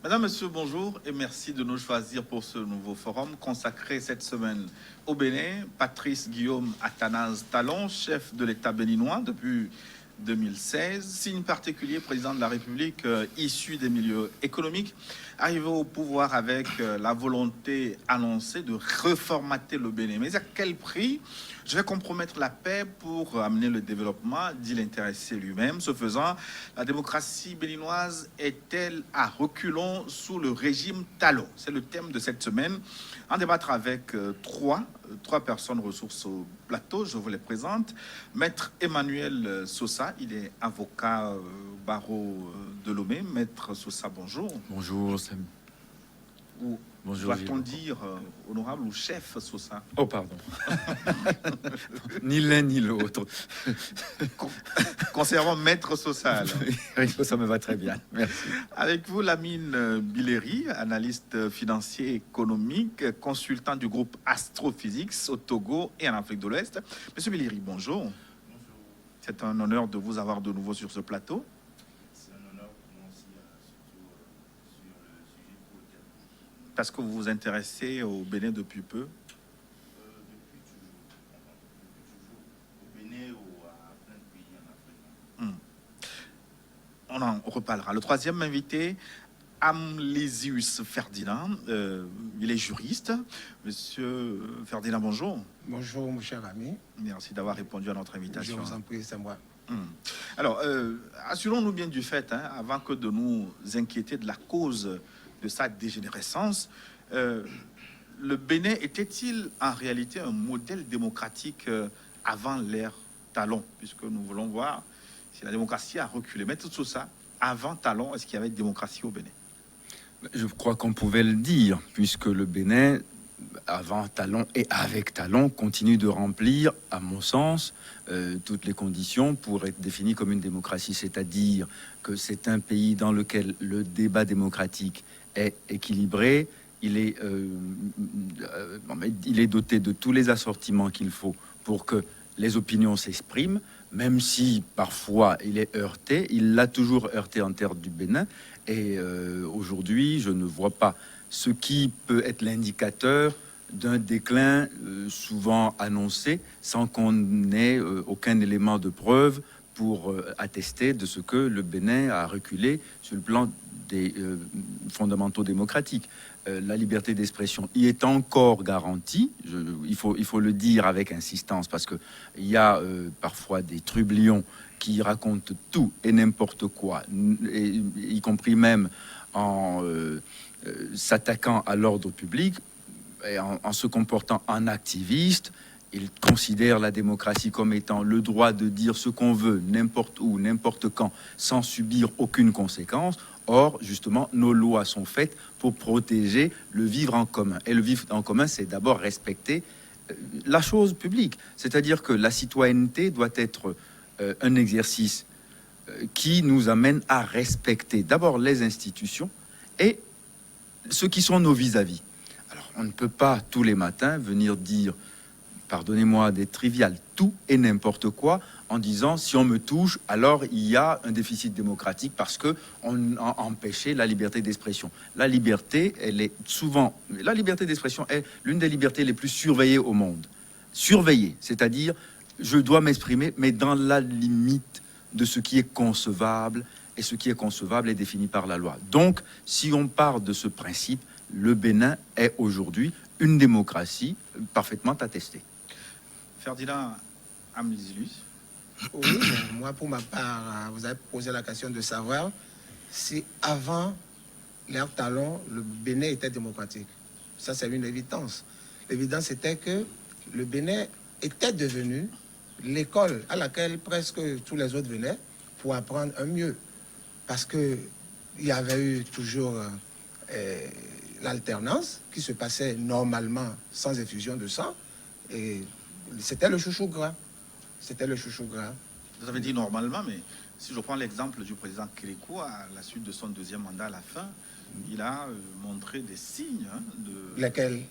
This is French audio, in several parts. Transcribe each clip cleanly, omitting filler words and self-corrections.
Madame, Monsieur, bonjour et merci de nous choisir pour ce nouveau forum consacré cette semaine au Bénin. Patrice Guillaume Athanase Talon, chef de l'État béninois depuis 2016, signe particulier, président de la République issu des milieux économiques, arrivé au pouvoir avec la volonté annoncée de reformater le Bénin. Mais à quel prix? Je vais compromettre la paix pour amener le développement, dit l'intéressé lui-même. Ce faisant, la démocratie béninoise est-elle à reculons sous le régime Talon? C'est le thème de cette semaine. En débattre avec trois personnes ressources au plateau, je vous les présente. Maître Emmanuel Sosa, il est avocat barreau de Lomé. Maître Sosa, bonjour. Bonjour, Sam. Ou bonjour, doit-on dire honorable ou chef Sosa? Oh, pardon. Ni l'un ni l'autre. Conservons Maître Sosa. Oui, ça me va très bien. Merci. Avec vous, Lamine Billeri, analyste financier économique, consultant du groupe Astrophysics au Togo et en Afrique de l'Ouest. Monsieur Billeri, bonjour. Bonjour. C'est un honneur de vous avoir de nouveau sur ce plateau. C'est un honneur pour moi aussi, surtout sur le sujet pour lequel. Parce que vous vous intéressez au Bénin depuis peu. Depuis toujours. Au Bénin ou à plein de pays en Afrique. On en reparlera. Le troisième invité, Amlésius Ferdinand, il est juriste. Monsieur Ferdinand, bonjour. Bonjour, mon cher ami. Merci d'avoir répondu à notre invitation. Je vous en prie, c'est moi. Alors, assurons-nous bien du fait, avant que de nous inquiéter de la cause de sa dégénérescence, le Bénin était-il en réalité un modèle démocratique avant l'ère Talon, puisque nous voulons voir si la démocratie a reculé. Mais tout ça, avant Talon, est-ce qu'il y avait démocratie au Bénin? Je crois qu'on pouvait le dire, puisque le Bénin, avant Talon et avec Talon, continue de remplir, à mon sens, toutes les conditions pour être défini comme une démocratie, c'est-à-dire que c'est un pays dans lequel le débat démocratique est équilibré, il est doté de tous les assortiments qu'il faut pour que les opinions s'expriment, même si parfois il est heurté, il l'a toujours heurté en terre du Bénin, et aujourd'hui je ne vois pas ce qui peut être l'indicateur d'un déclin souvent annoncé sans qu'on ait aucun élément de preuve pour attester de ce que le Bénin a reculé sur le plan des fondamentaux démocratiques. La liberté d'expression y est encore garantie, il faut le dire avec insistance, parce qu'il y a parfois des trublions qui racontent tout et n'importe quoi, y compris même en s'attaquant à l'ordre public et en se comportant en activiste. Ils considèrent la démocratie comme étant le droit de dire ce qu'on veut, n'importe où, n'importe quand, sans subir aucune conséquence. Or, justement, nos lois sont faites pour protéger le vivre en commun. Et le vivre en commun, c'est d'abord respecter la chose publique. C'est-à-dire que la citoyenneté doit être un exercice qui nous amène à respecter d'abord les institutions et ceux qui sont nos vis-à-vis. Alors, on ne peut pas tous les matins venir dire, pardonnez-moi d'être trivial, tout et n'importe quoi, en disant si on me touche, alors il y a un déficit démocratique parce que on a empêché la liberté d'expression. La liberté, la liberté d'expression est l'une des libertés les plus surveillées au monde. Surveillée, c'est-à-dire je dois m'exprimer, mais dans la limite de ce qui est concevable, et ce qui est concevable est défini par la loi. Donc, si on part de ce principe, le Bénin est aujourd'hui une démocratie parfaitement attestée. Ferdinand Amlésius. Oui, moi, pour ma part, vous avez posé la question de savoir si avant l'ère Talon, le Bénin était démocratique. Ça, c'est une évidence. L'évidence était que le Bénin était devenu l'école à laquelle presque tous les autres venaient pour apprendre un mieux. Parce qu'il y avait eu toujours l'alternance qui se passait normalement sans effusion de sang. Et c'était le chouchou gras. C'était le chouchou gras. Vous avez dit normalement, mais si je prends l'exemple du président Kérékou, à la suite de son deuxième mandat à la fin, il a montré des signes de... Lesquels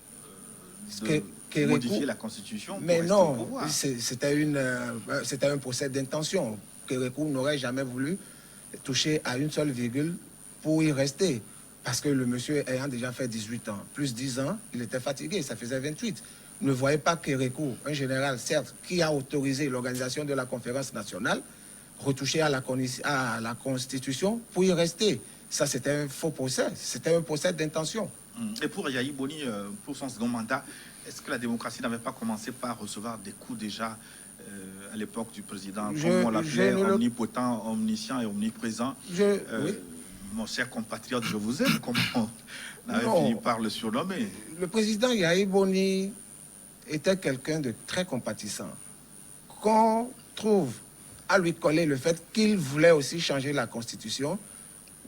de modifier la Constitution. Mais non, c'était un procès d'intention. Kérékou n'aurait jamais voulu toucher à une seule virgule pour y rester. Parce que le monsieur ayant déjà fait 18 ans, plus 10 ans, il était fatigué, ça faisait 28. Ne voyez pas Kérékou, un général, certes, qui a autorisé l'organisation de la conférence nationale, retoucher à la Constitution pour y rester. Ça, c'était un faux procès. C'était un procès d'intention. Et pour Yahi Boni, pour son second mandat, est-ce que la démocratie n'avait pas commencé par recevoir des coups déjà à l'époque du président, comme on l'appelait, omnipotent, omniscient et omniprésent Oui. Mon cher compatriote, je vous aime, comme on avait fini par le surnommer. Le président Yahi Boni était quelqu'un de très compatissant. Qu'on trouve à lui coller le fait qu'il voulait aussi changer la Constitution,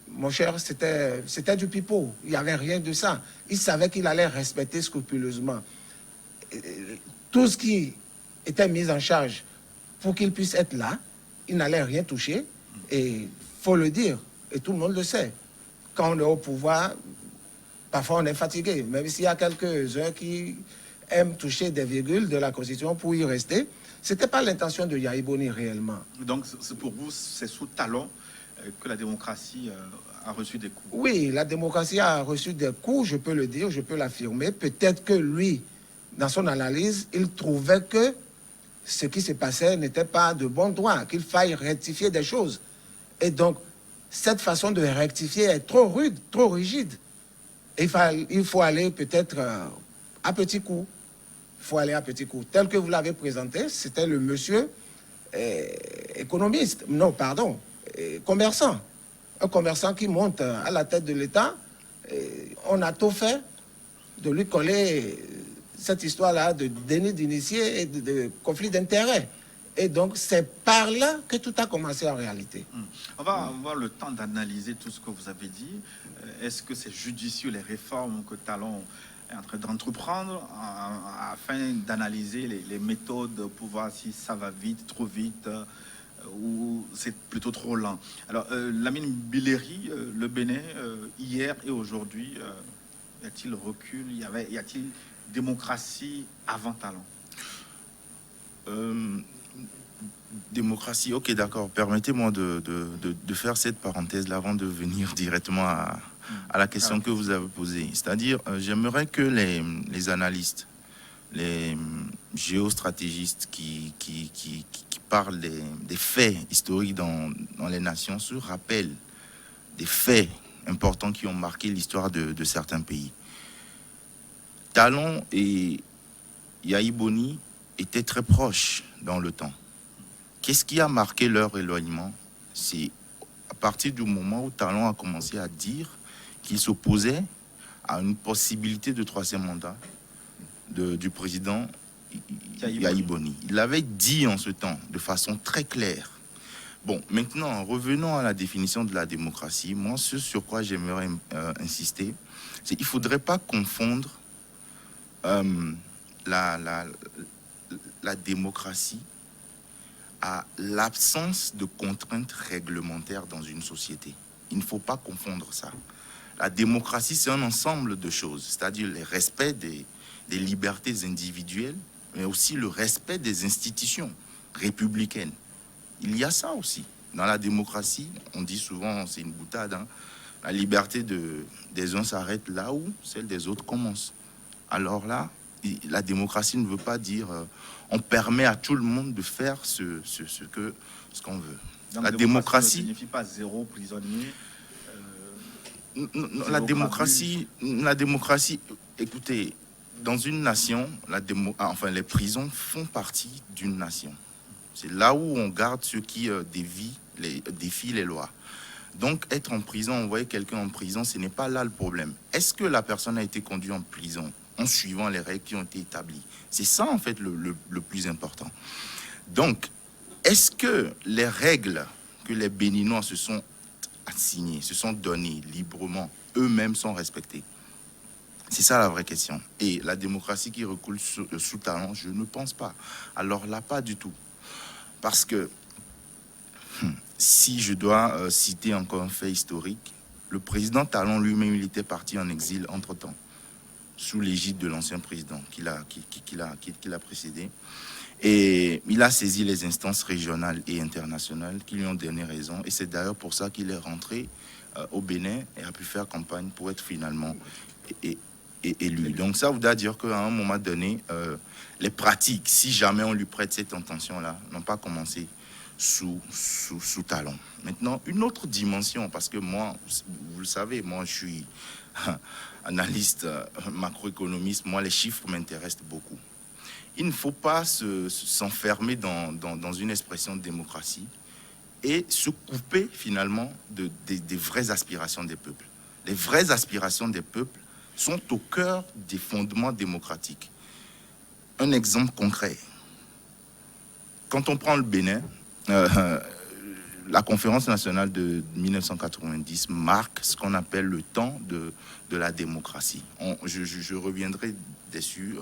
mon cher, c'était du pipeau. Il n'y avait rien de ça. Il savait qu'il allait respecter scrupuleusement tout ce qui était mis en charge pour qu'il puisse être là. Il n'allait rien toucher. Et il faut le dire, et tout le monde le sait. Quand on est au pouvoir, parfois on est fatigué. Même s'il y a quelques-uns qui aiment toucher des virgules de la Constitution pour y rester, ce n'était pas l'intention de Yahi Boni réellement. Donc, pour vous, c'est sous talon que la démocratie a reçu des coups. Oui, la démocratie a reçu des coups, je peux le dire, je peux l'affirmer. Peut-être que lui, dans son analyse, il trouvait que ce qui se passait n'était pas de bon droit, qu'il faille rectifier des choses. Et donc, cette façon de rectifier est trop rude, trop rigide. Et il faut aller peut-être à petits coups. Il faut aller à petits coups. Tel que vous l'avez présenté, c'était le monsieur économiste, non, pardon, commerçant. Un commerçant qui monte à la tête de l'État. On a tout fait de lui coller cette histoire-là de déni d'initié et de conflit d'intérêts. Et donc, c'est par là que tout a commencé en réalité. On va avoir le temps d'analyser tout ce que vous avez dit. Est-ce que c'est judicieux, les réformes que Talon est en train d'entreprendre afin d'analyser les méthodes pour voir si ça va vite, trop vite ou c'est plutôt trop lent? Alors, Lamine Billeri, le Bénin, hier et aujourd'hui, y a-t-il recul? Y a-t-il démocratie avant Talon? Démocratie, ok, d'accord. Permettez-moi de faire cette parenthèse-là avant de venir directement à la question que vous avez posée. C'est-à-dire, j'aimerais que les analystes, les géostratégistes qui parlent des faits historiques dans les nations se rappellent des faits importants qui ont marqué l'histoire de certains pays. Talon et Yahi Boni étaient très proches dans le temps. Qu'est-ce qui a marqué leur éloignement? C'est à partir du moment où Talon a commencé à dire qu'il s'opposait à une possibilité de troisième mandat du président Yahi Boni. Il l'avait dit en ce temps de façon très claire. Bon, maintenant, revenons à la définition de la démocratie. Moi, ce sur quoi j'aimerais insister, c'est qu'il ne faudrait pas confondre la démocratie à l'absence de contraintes réglementaires dans une société. Il ne faut pas confondre ça. La démocratie, c'est un ensemble de choses, c'est-à-dire le respect des libertés individuelles, mais aussi le respect des institutions républicaines. Il y a ça aussi. Dans la démocratie, on dit souvent, c'est une boutade, hein, la liberté des uns s'arrête là où celle des autres commence. Alors là, la démocratie ne veut pas dire on permet à tout le monde de faire ce qu'on veut. Donc, la démocratie ne signifie pas zéro prisonnier. La démocratie, écoutez, dans une nation, les prisons font partie d'une nation. C'est là où on garde ceux qui défient les lois. Donc, être en prison, envoyer quelqu'un en prison, ce n'est pas là le problème. Est-ce que la personne a été conduite en prison en suivant les règles qui ont été établies? C'est ça, en fait, le plus important. Donc, est-ce que les règles que les Béninois se sont assignées, se sont données librement, eux-mêmes sont respectées? C'est ça la vraie question. Et la démocratie qui recoule sous Talon, je ne pense pas. Alors là, pas du tout. Parce que, si je dois citer encore un fait historique, le président Talon lui-même, il était parti en exil entre-temps, sous l'égide de l'ancien président qui l'a précédé. Et il a saisi les instances régionales et internationales qui lui ont donné raison. Et c'est d'ailleurs pour ça qu'il est rentré au Bénin et a pu faire campagne pour être finalement élu. Donc ça voudrait dire qu'à un moment donné, les pratiques, si jamais on lui prête cette intention-là, n'ont pas commencé sous Talon. Maintenant, une autre dimension, parce que moi, vous le savez, moi je suis analyste, macroéconomiste, moi les chiffres m'intéressent beaucoup. Il ne faut pas s'enfermer dans une expression de démocratie et se couper finalement des vraies aspirations des peuples. Les vraies aspirations des peuples sont au cœur des fondements démocratiques. Un exemple concret. Quand on prend le Bénin, la conférence nationale de 1990 marque ce qu'on appelle le temps de la démocratie. Je reviendrai dessus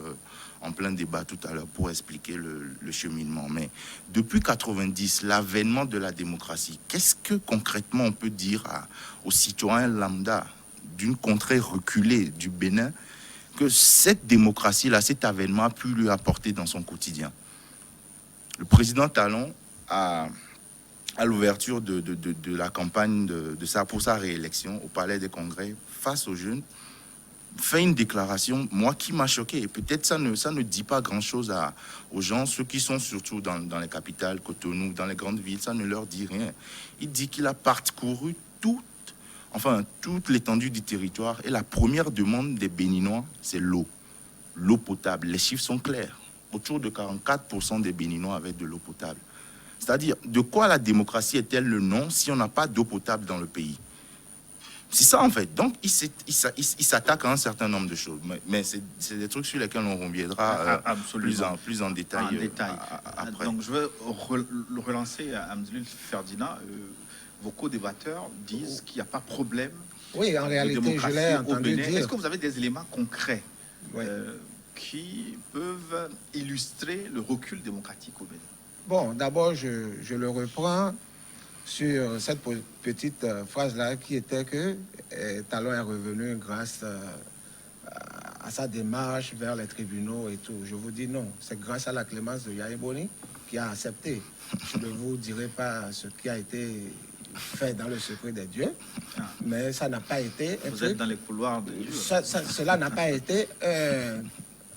en plein débat tout à l'heure pour expliquer le cheminement. Mais depuis 90, l'avènement de la démocratie, qu'est-ce que concrètement on peut dire aux citoyens lambda d'une contrée reculée du Bénin que cette démocratie-là, cet avènement a pu lui apporter dans son quotidien? Le président Talon à l'ouverture de la campagne pour sa réélection au Palais des Congrès, face aux jeunes, fait une déclaration, moi, qui m'a choqué. Et peut-être ça ne dit pas grand-chose aux gens, ceux qui sont surtout dans les capitales, Cotonou, dans les grandes villes, ça ne leur dit rien. Il dit qu'il a parcouru toute l'étendue du territoire. Et la première demande des Béninois, c'est l'eau potable. Les chiffres sont clairs. Autour de 44% des Béninois avaient de l'eau potable. C'est-à-dire, de quoi la démocratie est-elle le nom si on n'a pas d'eau potable dans le pays? C'est ça, en fait. Donc, il s'attaque à un certain nombre de choses. Mais c'est des trucs sur lesquels on reviendra plus en détail. Après. Donc, je vais relancer Amzulil Ferdinand. Vos co-débatteurs disent qu'il n'y a pas de problème. Oui, en réalité, je l'ai entendu dire. Est-ce que vous avez des éléments concrets qui peuvent illustrer le recul démocratique au Bénin? Bon, d'abord, je le reprends sur cette petite phrase-là qui était que Talon est revenu grâce à sa démarche vers les tribunaux et tout. Je vous dis non, c'est grâce à la clémence de Yahya Boni qui a accepté. Je ne vous dirai pas ce qui a été fait dans le secret des dieux, mais ça n'a pas été... Vous êtes dans les couloirs de Dieu. Cela n'a pas été...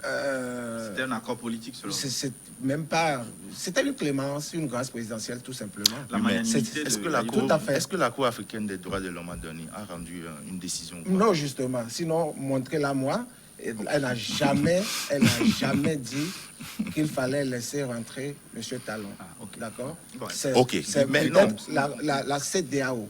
C'était un accord politique, selon vous. C'est même pas... C'était une clémence, une grâce présidentielle, tout simplement. Est-ce que la Cour africaine des droits de l'homme a rendu une décision? Non, justement. Sinon, montrez-la moi. Elle n'a jamais dit qu'il fallait laisser rentrer M. Talon. Okay. D'accord? Ouais. C'est peut-être la CEDEAO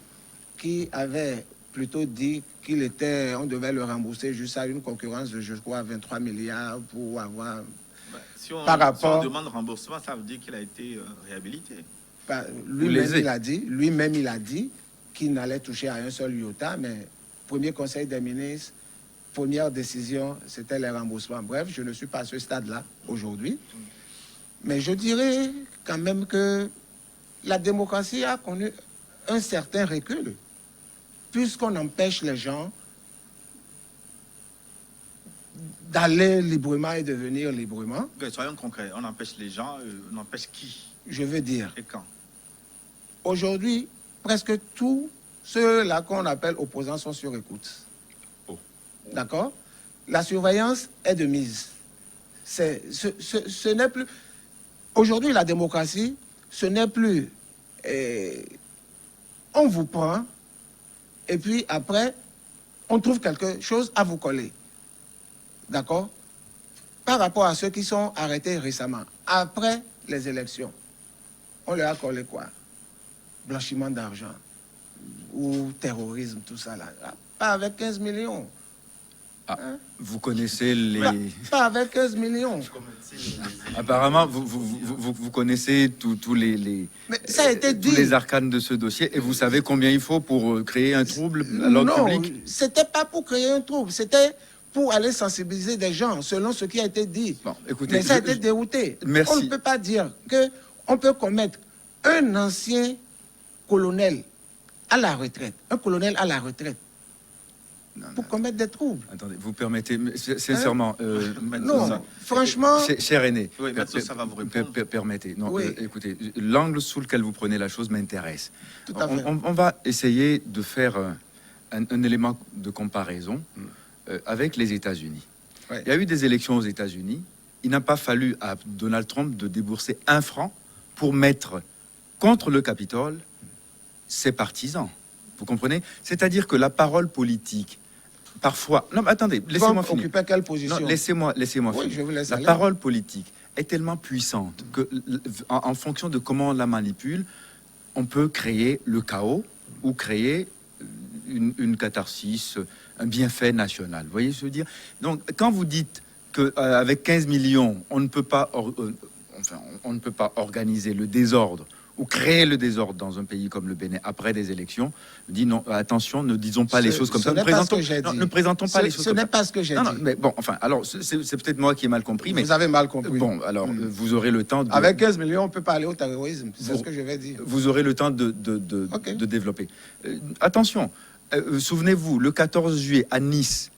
qui avait plutôt dit on devait le rembourser juste à une concurrence de, je crois, 23 milliards pour avoir... Si on demande remboursement, ça veut dire qu'il a été réhabilité. Lui-même, il a dit qu'il n'allait toucher à un seul iota, mais premier conseil des ministres, première décision, c'était les remboursements. Bref, je ne suis pas à ce stade-là aujourd'hui. Mais je dirais quand même que la démocratie a connu un certain recul, puisqu'on empêche les gens d'aller librement et de venir librement. Soyons concrets, on empêche les gens, on empêche qui? Je veux dire, et quand? Aujourd'hui, presque tous ceux-là qu'on appelle opposants sont sur écoute. D'accord? La surveillance est de mise. Ce n'est plus... Aujourd'hui, la démocratie, ce n'est plus... on vous prend, et puis après, on trouve quelque chose à vous coller. D'accord? Par rapport à ceux qui sont arrêtés récemment, après les élections, on leur a collé quoi? Blanchiment d'argent ou terrorisme, tout ça là. Pas avec 15 millions. Vous connaissez les... Pas avec 15 millions. Apparemment, vous connaissez tous les... Mais ça a été dit. Tous les arcanes de ce dossier, et vous savez combien il faut pour créer un trouble à l'ordre public? Non, c'était pas pour créer un trouble, c'était pour aller sensibiliser des gens, selon ce qui a été dit. Bon, écoutez, mais ça a été dérouté. Merci. On ne peut pas dire qu'on peut commettre un ancien colonel à la retraite, pour commettre des troubles. Attendez, vous permettez, sincèrement... non, franchement... Cher aîné, oui, ça va vous répondre. Permettez. Non, oui. Écoutez, l'angle sous lequel vous prenez la chose m'intéresse. Tout à fait. On va essayer de faire un élément de comparaison avec les États-Unis. Ouais. Il y a eu des élections aux États-Unis. Il n'a pas fallu à Donald Trump de débourser 1 franc pour mettre contre le Capitole ses partisans. Vous comprenez? C'est-à-dire que la parole politique, parfois... Non, mais attendez, laissez-moi finir. Occuper quelle position? Non, laissez-moi Oui, finir. je vous laisse La aller. parole politique est tellement puissante que, en fonction de comment on la manipule, on peut créer le chaos ou créer une catharsis, un bienfait national. Vous voyez ce que je veux dire? Donc, quand vous dites qu'avec 15 millions, on ne peut pas, on ne peut pas organiser le désordre ou créer le désordre dans un pays comme le Bénin après des élections, je dis non, attention, ne disons pas les choses comme ça. Ne présentons pas les choses Ce comme n'est ça. pas ce que j'ai dit. Non, mais bon, enfin, alors, c'est peut-être moi qui ai mal compris, mais Vous avez mal compris. bon, alors, vous aurez le temps de... Avec 15 millions, on ne peut pas aller au terrorisme. C'est ce que je vais dire. Vous aurez le temps de Ok. développer. Attention, souvenez-vous, le 14 juillet à Nice,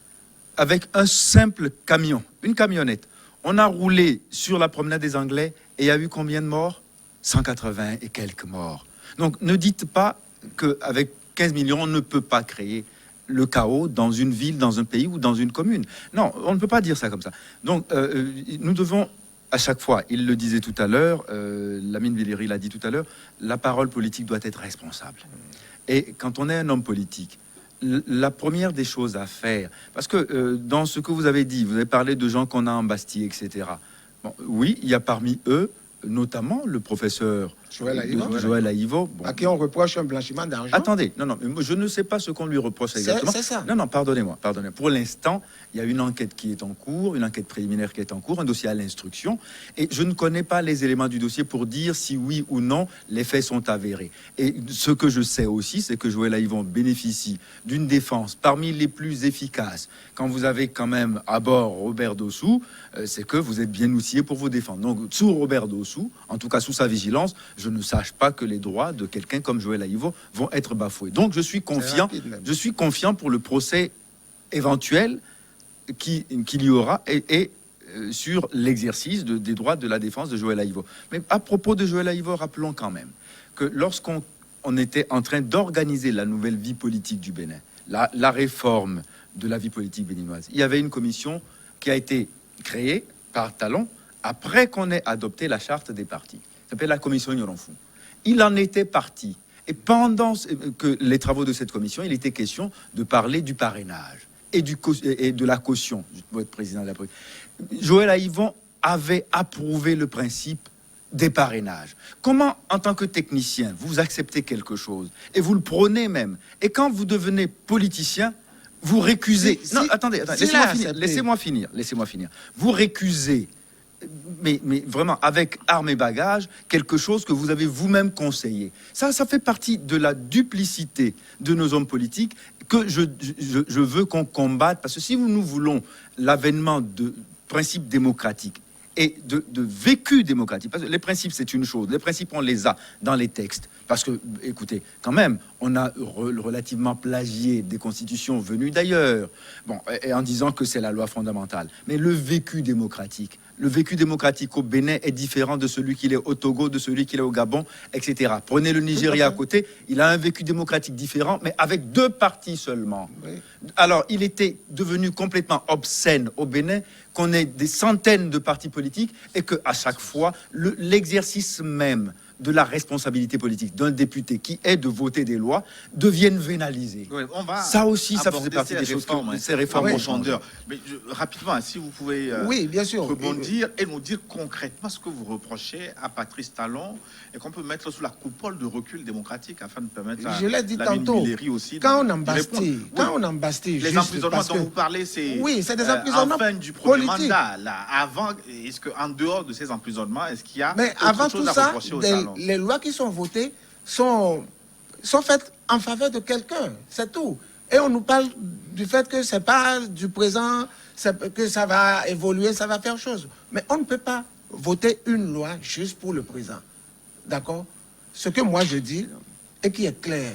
avec un simple camion, une camionnette, on a roulé sur la promenade des Anglais et il y a eu combien de morts? 180 et quelques morts. Donc ne dites pas qu'avec 15 millions, on ne peut pas créer le chaos dans une ville, dans un pays ou dans une commune. Non, on ne peut pas dire ça comme ça. Donc nous devons, à chaque fois, il le disait tout à l'heure, Lamine Villery l'a dit tout à l'heure, la parole politique doit être responsable. Et quand on est un homme politique, la première des choses à faire, parce que dans ce que vous avez dit, vous avez parlé de gens qu'on a en Bastille, etc. Bon, oui, il y a parmi eux, notamment le professeur Joël Aïvo, bon, à qui on reproche un blanchiment d'argent. Attendez, non, mais moi, je ne sais pas ce qu'on lui reproche exactement. C'est ça. Non, pardonnez-moi. Pour l'instant, il y a une enquête qui est en cours, une enquête préliminaire qui est en cours, un dossier à l'instruction, et je ne connais pas les éléments du dossier pour dire si oui ou non les faits sont avérés. Et ce que je sais aussi, c'est que Joël Aïvo bénéficie d'une défense parmi les plus efficaces. Quand vous avez quand même à bord Robert Dossou, c'est que vous êtes bien outillé pour vous défendre. Donc, sous Robert Dossou, en tout cas sous sa vigilance, je ne sache pas que les droits de quelqu'un comme Joël Aïvo vont être bafoués. Donc, je suis confiant pour le procès éventuel qu'il y aura et sur l'exercice des droits de la défense de Joël Aïvo. Mais à propos de Joël Aïvo, rappelons quand même que lorsqu'on était en train d'organiser la nouvelle vie politique du Bénin, la réforme de la vie politique béninoise, il y avait une commission qui a été créée par Talon après qu'on ait adopté la charte des partis. Ça s'appelle la commission Nyoronfou. Il en était parti. Et pendant que les travaux de cette commission, il était question de parler du parrainage et de la caution. Je dois être président de la République. Joël Aïvo avait approuvé le principe des parrainages. Comment, en tant que technicien, vous acceptez quelque chose et vous le prônez même, et quand vous devenez politicien, vous récusez... Non, attendez, laissez-moi finir. Vous récusez, mais vraiment avec armes et bagages, quelque chose que vous avez vous-même conseillé. Ça fait partie de la duplicité de nos hommes politiques que je veux qu'on combatte, parce que si nous voulons l'avènement de principes démocratiques et de vécu démocratique, parce que les principes c'est une chose, les principes on les a dans les textes, parce que écoutez, quand même, on a relativement plagié des constitutions venues d'ailleurs, bon, et en disant que c'est la loi fondamentale, mais le vécu démocratique au Bénin est différent de celui qu'il est au Togo, de celui qu'il est au Gabon, etc. Prenez le Nigeria à côté, il a un vécu démocratique différent, mais avec 2 partis seulement. Oui. Alors, il était devenu complètement obscène au Bénin qu'on ait des centaines de partis politiques et qu'à chaque fois, l'exercice même de la responsabilité politique d'un député qui est de voter des lois deviennent vénalisées. Oui, on va ça aussi, ça faisait partie des choses, ces réformes en profondeur. Mais rapidement, si vous pouvez oui, bien sûr, rebondir et nous dire concrètement ce que vous reprochez à Patrice Talon et qu'on peut mettre sous la coupole de recul démocratique afin de permettre à je l'ai dit Lamine tantôt, Villery aussi quand on en Bastille, les emprisonnements dont vous parlez, c'est c'est des emprisonnements en fin du premier politiques. mandat. Là, avant, est-ce qu'en dehors de ces emprisonnements, est-ce qu'il y a mais autre avant chose tout à ça, reprocher au Talon? les lois qui sont votées sont faites en faveur de quelqu'un, c'est tout. Et on nous parle du fait que c'est pas du présent, que ça va évoluer, ça va faire chose. Mais on ne peut pas voter une loi juste pour le présent. D'accord? Ce que moi je dis, et qui est clair,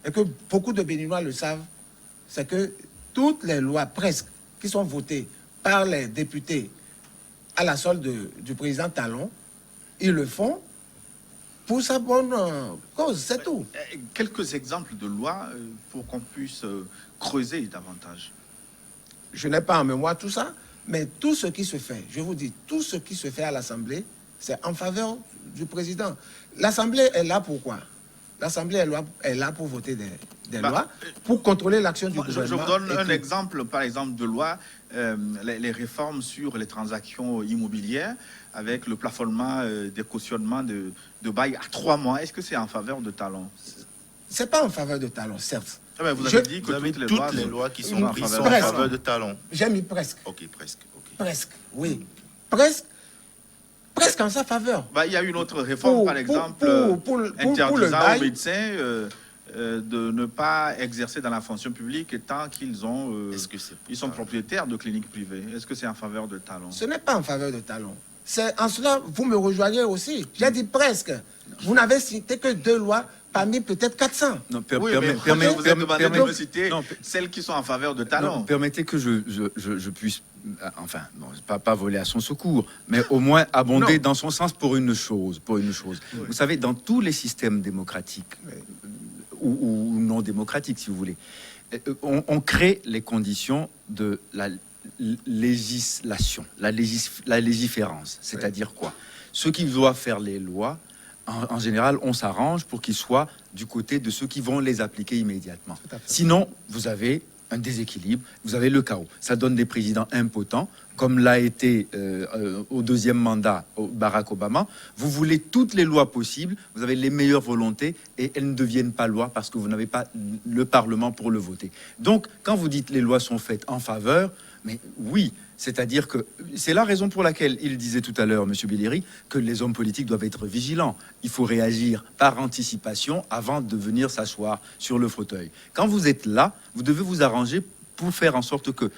et que beaucoup de Béninois le savent, c'est que toutes les lois, presque, qui sont votées par les députés à la solde du président Talon, ils le font pour sa bonne cause, c'est tout. Quelques exemples de lois pour qu'on puisse creuser davantage. Je n'ai pas en mémoire tout ça, mais tout ce qui se fait, je vous dis, tout ce qui se fait à l'Assemblée, c'est en faveur du président. L'Assemblée est là pour quoi? L'Assemblée est là pour voter des lois, pour contrôler l'action du gouvernement. Je vous donne un exemple, par exemple, de loi, les réformes sur les transactions immobilières, avec le plafonnement des cautionnements de bail à 3 mois. Est-ce que c'est en faveur de Talon? C'est pas en faveur de Talon, certes. Ah ben, vous avez dit que toutes les lois qui sont prises sont en Presque. faveur de Talon. J'ai mis presque. Ok, presque. ok. Presque, oui. Presque en sa faveur. Bah, il y a une autre réforme, par exemple, interdisant aux médecins de ne pas exercer dans la fonction publique tant qu'ils ont, ils sont propriétaires de cliniques privées. Est-ce que c'est en faveur de Talon? Ce n'est pas en faveur de Talon. C'est en cela, vous me rejoignez aussi. J'ai dit presque. Vous n'avez cité que 2 lois parmi peut-être 400. Non, vous êtes demandé de me citer celles qui sont en faveur de Talon. Permettez que je puisse, enfin, bon, pas voler à son secours, mais au moins abonder dans son sens pour une chose. Oui. Vous savez, dans tous les systèmes démocratiques, ou non démocratiques, si vous voulez, on crée les conditions de la législation, la légiférence. C'est-à-dire quoi? Ceux qui doivent faire les lois, en général, on s'arrange pour qu'ils soient du côté de ceux qui vont les appliquer immédiatement. Sinon, vous avez un déséquilibre, vous avez le chaos. Ça donne des présidents impotents, comme l'a été au 2e mandat Barack Obama. Vous voulez toutes les lois possibles, vous avez les meilleures volontés et elles ne deviennent pas lois parce que vous n'avez pas le Parlement pour le voter. Donc, quand vous dites les lois sont faites en faveur, mais oui, c'est-à-dire que c'est la raison pour laquelle il disait tout à l'heure, M. Belléry, que les hommes politiques doivent être vigilants. Il faut réagir par anticipation avant de venir s'asseoir sur le fauteuil. Quand vous êtes là, vous devez vous arranger pour faire en sorte que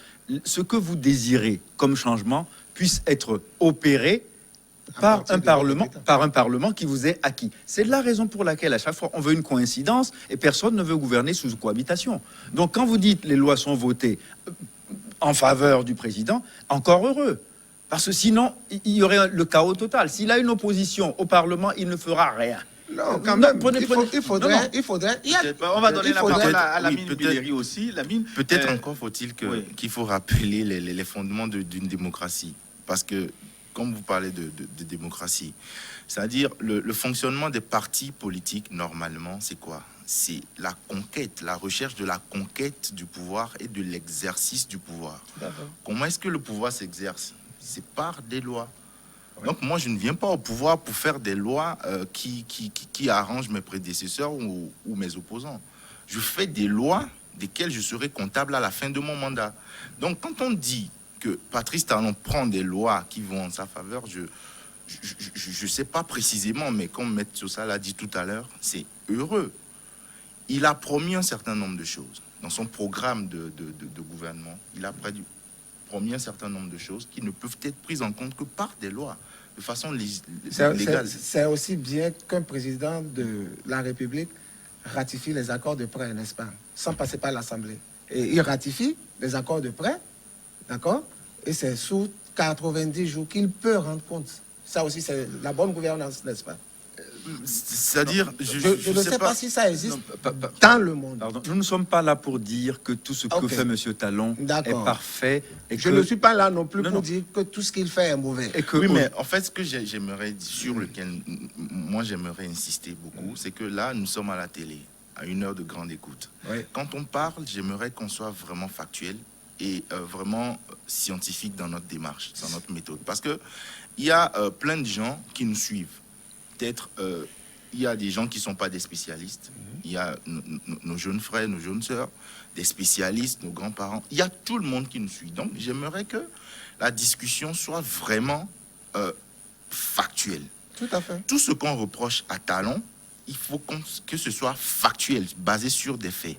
ce que vous désirez comme changement puisse être opéré par un parlement qui vous est acquis. C'est la raison pour laquelle à chaque fois on veut une coïncidence et personne ne veut gouverner sous cohabitation. Donc quand vous dites les lois sont votées en faveur du président, encore heureux. Parce que sinon, il y aurait le chaos total. S'il a une opposition au Parlement, il ne fera rien. Non, quand même, il faudrait... On va donner la parole à Lamine Belléry aussi. Peut-être encore faut-il qu'il faut rappeler les fondements d'une démocratie. Parce que, comme vous parlez de démocratie, c'est-à-dire le fonctionnement des partis politiques, normalement, c'est quoi? C'est la conquête, la recherche de la conquête du pouvoir et de l'exercice du pouvoir. Comment est-ce que le pouvoir s'exerce? C'est par des lois. Oui. Donc moi, je ne viens pas au pouvoir pour faire des lois qui arrangent mes prédécesseurs ou mes opposants. Je fais des lois desquelles je serai comptable à la fin de mon mandat. Donc quand on dit que Patrice Talon prend des lois qui vont en sa faveur, je ne sais pas précisément, mais comme M. Sosa l'a dit tout à l'heure, c'est heureux. Il a promis un certain nombre de choses. Dans son programme de gouvernement, il a promis un certain nombre de choses qui ne peuvent être prises en compte que par des lois, de façon légale. C'est aussi bien qu'un président de la République ratifie les accords de prêt, n'est-ce pas? Sans passer par l'Assemblée. Et il ratifie les accords de prêt, d'accord? Et c'est sous 90 jours qu'il peut rendre compte. Ça aussi, c'est la bonne gouvernance, n'est-ce pas? C'est-à-dire, je ne sais pas si ça existe dans le monde. Pardon, nous ne sommes pas là pour dire que tout ce que fait M. Talon est parfait. Et je ne suis pas là non plus pour dire que tout ce qu'il fait est mauvais. Oui, mais en fait, ce que j'aimerais, sur lequel moi j'aimerais insister beaucoup, c'est que là, nous sommes à la télé, à 1 heure de grande écoute. Oui. Quand on parle, j'aimerais qu'on soit vraiment factuel et vraiment scientifique dans notre démarche, dans notre méthode. Parce qu'il y a plein de gens qui nous suivent. Peut-être, il y a des gens qui ne sont pas des spécialistes. Il y a nos jeunes frères, nos jeunes sœurs, des spécialistes, nos grands-parents. Il y a tout le monde qui nous suit. Donc, j'aimerais que la discussion soit vraiment factuelle. Tout à fait. Tout ce qu'on reproche à Talon, il faut que ce soit factuel, basé sur des faits.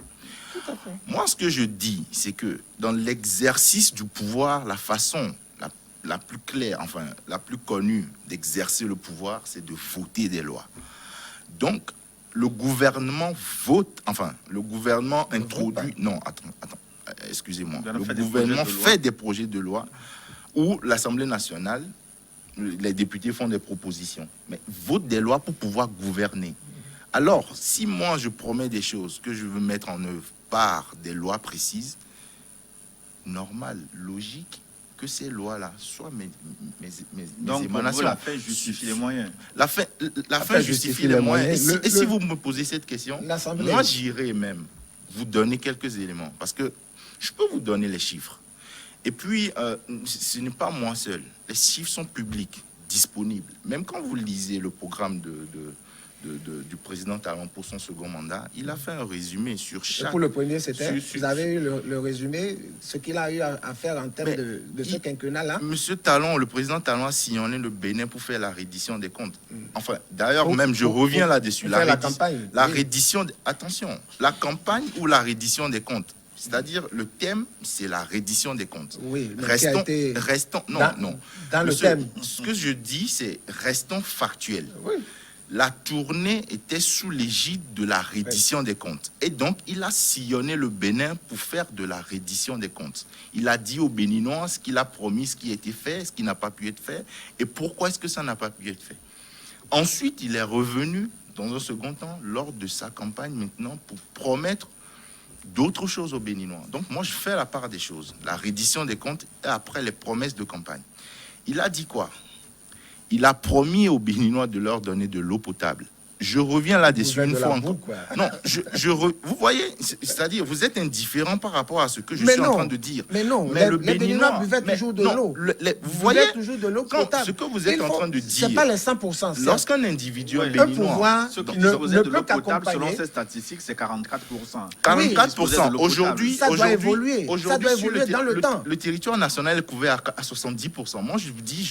Tout à fait. Moi, ce que je dis, c'est que dans l'exercice du pouvoir, la façon la plus claire, enfin, la plus connue d'exercer le pouvoir, c'est de voter des lois. Donc, le gouvernement vote, enfin, le gouvernement introduit... Non, attends, excusez-moi. Le gouvernement fait des projets de loi où l'Assemblée nationale les députés font des propositions. Mais votent des lois pour pouvoir gouverner. Alors, si moi je promets des choses que je veux mettre en œuvre par des lois précises, normal, logique, que ces lois-là soient mes Donc, pour vous, émanations. la fin justifie les moyens. La fin justifie les moyens. Et si vous me posez cette question, l'Assemblée. moi j'irai même vous donner quelques éléments. Parce que je peux vous donner les chiffres. Et puis, ce n'est pas moi seul. Les chiffres sont publics, disponibles. Même quand vous lisez le programme du président Talon pour son second mandat, il a fait un résumé sur Et chaque... pour le premier, c'était, sur- vous avez eu le résumé, ce qu'il a eu à faire en termes Mais de ce quinquennat-là. Monsieur Talon, le président Talon a sillonné le Bénin pour faire la reddition des comptes. Enfin, d'ailleurs, Pour- même, je pour- reviens pour- là-dessus. pour faire la campagne. La Oui. reddition... Attention, la campagne ou la reddition des comptes. C'est-à-dire, le thème, c'est la reddition des comptes. Oui, mais qui a été Restons... Non, dans- non. dans le Monsieur, thème. Ce que je dis, c'est restons factuels. Oui. La tournée était sous l'égide de la reddition des comptes. Et donc, il a sillonné le Bénin pour faire de la reddition des comptes. Il a dit aux Béninois ce qu'il a promis, ce qui a été fait, ce qui n'a pas pu être fait, et pourquoi est-ce que ça n'a pas pu être fait. Ensuite, il est revenu, dans un second temps, lors de sa campagne maintenant, pour promettre d'autres choses aux Béninois. Donc, moi, je fais la part des choses. La reddition des comptes et après les promesses de campagne. Il a dit quoi? Il a promis aux Béninois de leur donner de l'eau potable. Je reviens là-dessus Vous êtes une de fois la encore. boue, quoi. Non, vous voyez, c'est-à-dire, vous êtes indifférent par rapport à ce que je Mais suis non, en train de dire. mais non, Mais les Béninois buvaient mais toujours de non, l'eau. vous voyez, toujours de l'eau quand potable. ce que vous êtes en train de C'est dire, pas les 100%. c'est lorsqu'un individu Ouais. un béninois, pouvoir Ceux qui ne disposaient peut de l'eau potable, selon qu'accompagner. ces statistiques, c'est 44%. 44%. Aujourd'hui, Ça doit aujourd'hui, évoluer. Ça aujourd'hui, doit sur évoluer dans le temps. Le territoire national est couvert à 70%. Moi, je vous dis,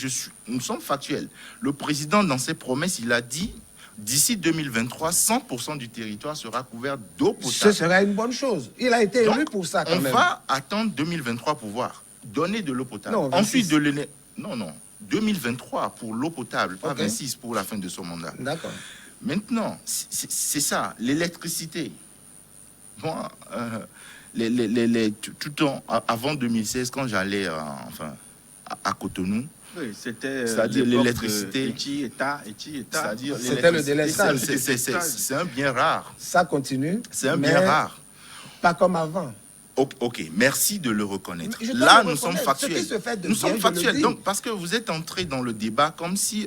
nous sommes factuels. Le président, dans ses promesses, il a dit, d'ici 2023, 100% du territoire sera couvert d'eau Ce potable. serait une bonne chose. Il a été élu Donc, pour ça, quand on même. va attendre 2023 pour voir. Donner de l'eau potable. Non, 26. Ensuite, de l'énergie. Non. 2023 pour l'eau potable, pas Ok. 26 pour la fin de son mandat. D'accord. Maintenant, c'est ça, l'électricité. Moi, tout le temps, avant 2016, quand j'allais à Cotonou, Oui, c'était C'est-à-dire l'époque l'électricité. de État. c'est-à-dire C'était le l'électricité, délestage. c'est un bien rare. Ça continue. C'est un mais bien rare. Pas comme avant. Ok, merci de le reconnaître. Je dois Là, le nous sommes reconnaître. Ce factuels. qui se fait de Nous bien, sommes je factuels. le dis. Donc, parce que vous êtes entré dans le débat comme si,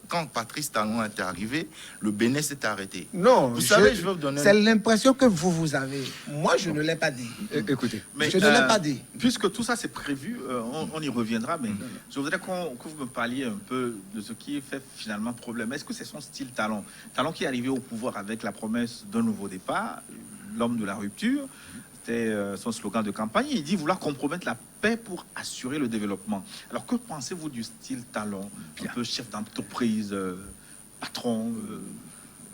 quand Patrice Talon était arrivé, le Bénin s'est arrêté. Non, Vous savez, je vais vous donner... c'est l'impression que vous avez. Moi, je ne l'ai pas dit. Écoutez, Mais, Je ne l'ai pas dit. Puisque tout ça c'est prévu, on y reviendra, mais je voudrais que vous me parliez un peu de ce qui fait finalement problème. Est-ce que c'est son style Talon? Talon qui est arrivé au pouvoir avec la promesse d'un nouveau départ, l'homme de la rupture, c'était son slogan de campagne. Il dit vouloir compromettre la paix pour assurer le développement. Alors que pensez-vous du style Talon? Un peu chef d'entreprise, patron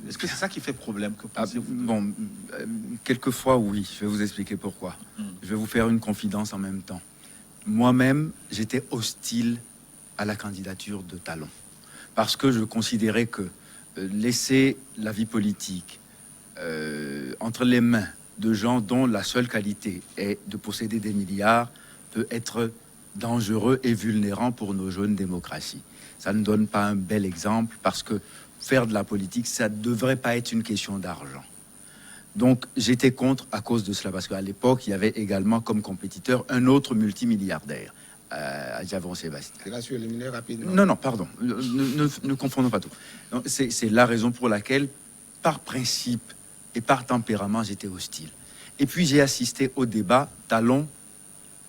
est-ce que c'est ça qui fait problème? Que pensez-vous? Bon, quelquefois oui, je vais vous expliquer pourquoi. Je vais vous faire une confidence en même temps. Moi-même, j'étais hostile à la candidature de Talon parce que je considérais que laisser la vie politique entre les mains de gens dont la seule qualité est de posséder des milliards peut être dangereux et vulnérant pour nos jeunes démocraties. Ça ne donne pas un bel exemple parce que faire de la politique, ça ne devrait pas être une question d'argent. Donc j'étais contre à cause de cela, parce qu'à l'époque, il y avait également comme compétiteur un autre multimilliardaire, Adjavon Sébastien. Il a su éliminer rapidement. Non, pardon, ne confondons pas tout. Donc, c'est la raison pour laquelle, par principe et par tempérament, j'étais hostile. Et puis j'ai assisté au débat Talon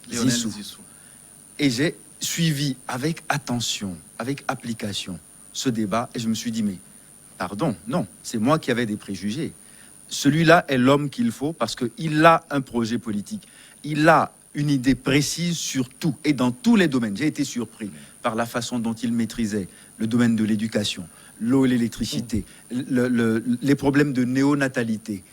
Lionel Zissou. Zissou. Et j'ai suivi avec attention, avec application, ce débat, et je me suis dit, mais pardon, non, c'est moi qui avais des préjugés. Celui-là est l'homme qu'il faut parce qu'il a un projet politique. Il a une idée précise sur tout et dans tous les domaines. J'ai été surpris par la façon dont il maîtrisait le domaine de l'éducation, l'eau et l'électricité, les problèmes de néonatalité,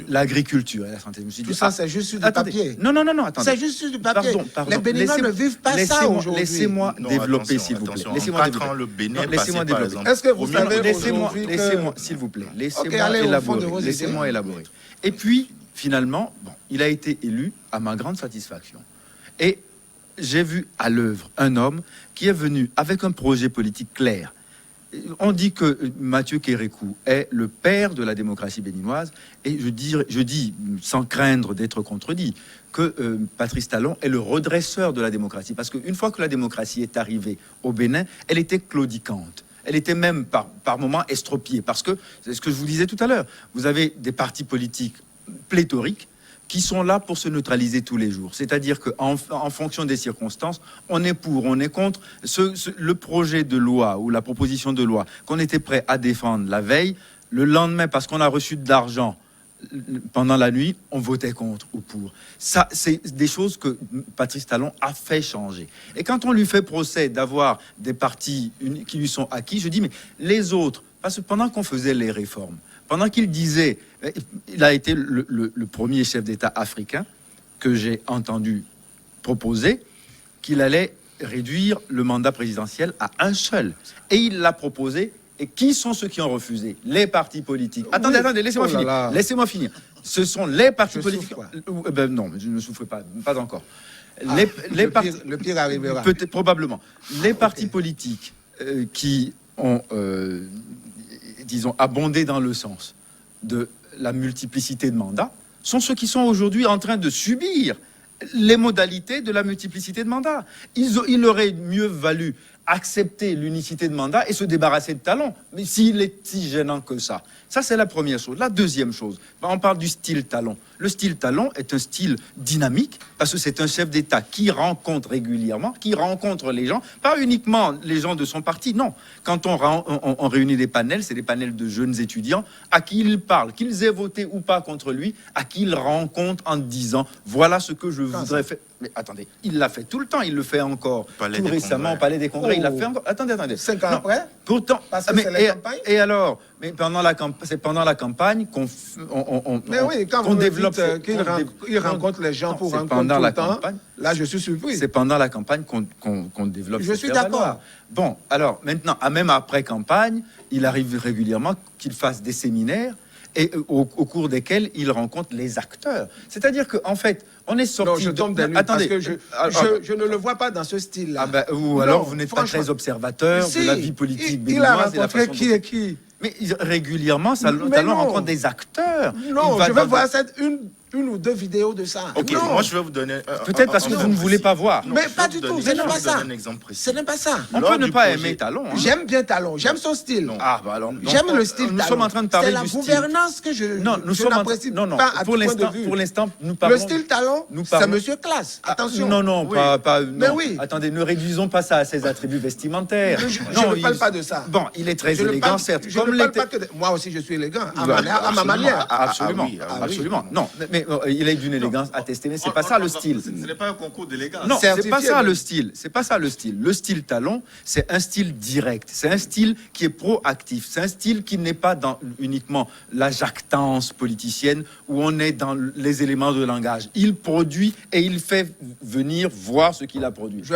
l'agriculture et la santé. Je me suis dit, Tout ça, c'est juste sur du attendez. papier. Non, attendez. C'est juste sur du papier. Pardon. Les Béninois ne vivent pas ça aujourd'hui. Laissez-moi Non, développer, attention, s'il vous plaît. attention. Laissez-moi En 4 développer. ans, le Bénin Non, est passé, laissez-moi par développer. exemple, Est-ce que vous au savez milieu- aujourd'hui que- Laissez-moi, s'il vous plaît. Laissez-moi allez au fond élaborer. de vos Laissez-moi idées. élaborer. Et puis, finalement, bon, il a été élu à ma grande satisfaction. Et j'ai vu à l'œuvre un homme qui est venu avec un projet politique clair. On dit que Mathieu Kérékou est le père de la démocratie béninoise, et je dis sans craindre d'être contredit, que Patrice Talon est le redresseur de la démocratie. Parce qu'une fois que la démocratie est arrivée au Bénin, elle était claudicante. Elle était même par moments estropiée. Parce que, c'est ce que je vous disais tout à l'heure, vous avez des partis politiques pléthoriques qui sont là pour se neutraliser tous les jours. C'est-à-dire qu'en fonction des circonstances, on est pour, on est contre. Le projet de loi ou la proposition de loi qu'on était prêt à défendre la veille, le lendemain, parce qu'on a reçu de l'argent pendant la nuit, on votait contre ou pour. Ça, c'est des choses que Patrice Talon a fait changer. Et quand on lui fait procès d'avoir des partis qui lui sont acquis, je dis, mais les autres, parce que pendant qu'on faisait les réformes, pendant qu'il disait, il a été le premier chef d'État africain que j'ai entendu proposer qu'il allait réduire le mandat présidentiel à un seul. Et il l'a proposé. Et qui sont ceux qui ont refusé? Les partis politiques. Attendez, laissez-moi finir. Laissez-moi finir. Ce sont les partis politiques. Non, je ne souffre pas encore. Le pire arrivera. Peut-être, probablement. Les partis politiques qui ont, disons, abondé dans le sens de la multiplicité de mandats sont ceux qui sont aujourd'hui en train de subir les modalités de la multiplicité de mandats. Il aurait mieux valu accepter l'unicité de mandat et se débarrasser de Talon. Mais s'il est si gênant que ça. Ça, c'est la première chose. La deuxième chose, on parle du style Talon. Le style Talon est un style dynamique parce que c'est un chef d'État qui rencontre régulièrement, qui rencontre les gens, pas uniquement les gens de son parti, non. Quand on réunit des panels, c'est des panels de jeunes étudiants à qui il parle, qu'ils aient voté ou pas contre lui, à qui il rencontre en disant « Voilà ce que je voudrais faire ». Mais attendez, il l'a fait tout le temps, il le fait encore. Tout récemment au Palais des Congrès, il l'a fait encore. Attendez. 5 ans après. Pourtant, parce que c'est la campagne. Et alors, mais c'est pendant la campagne qu'on développe. Il rencontre les gens pour rencontrer pendant tout la le temps. campagne. Là, je suis surpris. C'est pendant la campagne qu'on développe. Je suis d'accord. Bon, alors maintenant, même après campagne, il arrive régulièrement qu'il fasse des séminaires. Et au cours desquels il rencontre les acteurs. C'est-à-dire qu'en fait, on est sorti... Non, je tombe des nues, attendez, parce que je ne le vois pas dans ce style-là. Ou alors vous n'êtes pas très observateur de la vie politique béninoise. Il a rencontré qui et qui. Mais régulièrement, Talon rencontre des acteurs. Non, je vais voir une ou deux vidéos de ça. Ok, non. moi je vais vous donner... Peut-être parce que vous ne voulez pas voir. Mais pas du tout, ce n'est pas ça. Ce n'est pas ça. On peut ne pas aimer Talon. J'aime bien Talon, j'aime son style. Ah, bah alors... J'aime le style Talon. Nous sommes en train de parler du style. C'est la gouvernance que je n'apprécie pas à tout point de vue. Pour l'instant, nous parlons... Le style Talon, c'est Monsieur Classe. Attention. Non, pas... Mais oui. Attendez, ne réduisons pas ça à ses attributs vestimentaires. Je ne parle pas de ça. Bon, il est très élégant, certes. Moi aussi, je suis élégant, à ma manière. Absolument. Non, mais il est d'une élégance attestée, mais c'est pas ça le style. Ce n'est pas un concours d'élégance. Non, c'est pas ça le style. C'est pas ça le style. Le style Talon, c'est un style direct. C'est un style qui est proactif. C'est un style qui n'est pas dans uniquement la jactance politicienne où on est dans les éléments de langage. Il produit et il fait venir voir ce qu'il a produit. Je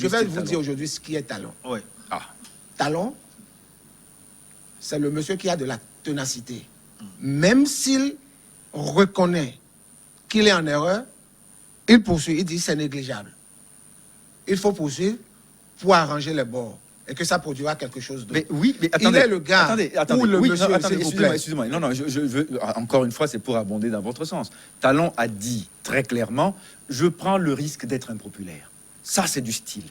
vais vous dire aujourd'hui ce qui est Talon. Oui. Talon, c'est le monsieur qui a de la ténacité. Même s'il reconnaît qu'il est en erreur, il poursuit, il dit c'est négligeable. Il faut poursuivre pour arranger les bords et que ça produira quelque chose d'autre. Mais oui, mais attendez. Il est le gars attendez, ou le monsieur, excusez-moi. Non, je veux, encore une fois, c'est pour abonder dans votre sens. Talon a dit très clairement, je prends le risque d'être impopulaire. Ça, c'est du style.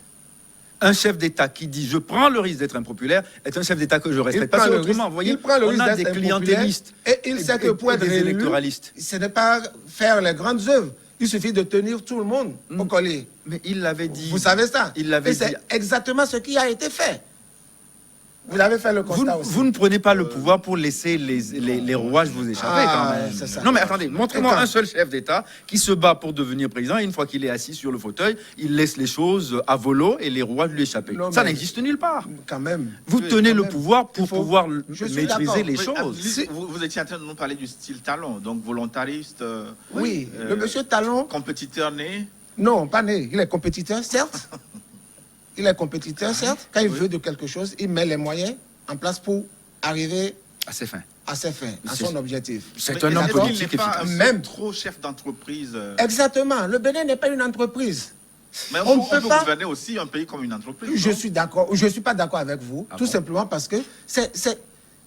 Un chef d'État qui dit je prends le risque d'être impopulaire est un chef d'État que je respecte. Parce que autrement, vous voyez, on a des clientélistes et il sait que pour être électoralistes. Ce n'est pas faire les grandes œuvres. Il suffit de tenir tout le monde au collier. Mais il l'avait dit. Vous savez ça. Il l'avait dit. C'est exactement ce qui a été fait. Vous avez fait le constat aussi. Vous ne prenez pas le pouvoir pour laisser les rouages vous échapper quand même. Ça. Non mais attendez, montrez-moi un seul chef d'État qui se bat pour devenir président et une fois qu'il est assis sur le fauteuil, il laisse les choses à volo et les rouages lui échapper. Non, ça n'existe nulle part. Quand même. Vous tenez le pouvoir pour pouvoir maîtriser les choses. Vous étiez en train de nous parler du style Talon, donc volontariste. Oui, le monsieur Talon. Compétiteur né. Non, pas né. Il est compétiteur, certes. Il est compétiteur, certes. Quand il veut de quelque chose, il met les moyens en place pour arriver à ses fins, à son objectif. C'est un homme politique efficace. Même trop chef d'entreprise. Exactement. Le Bénin n'est pas une entreprise. Mais On on ne peut peut pas- gouverner aussi un pays comme une entreprise. Je non? suis d'accord. Je ne suis pas d'accord avec vous, Ah tout bon? simplement parce que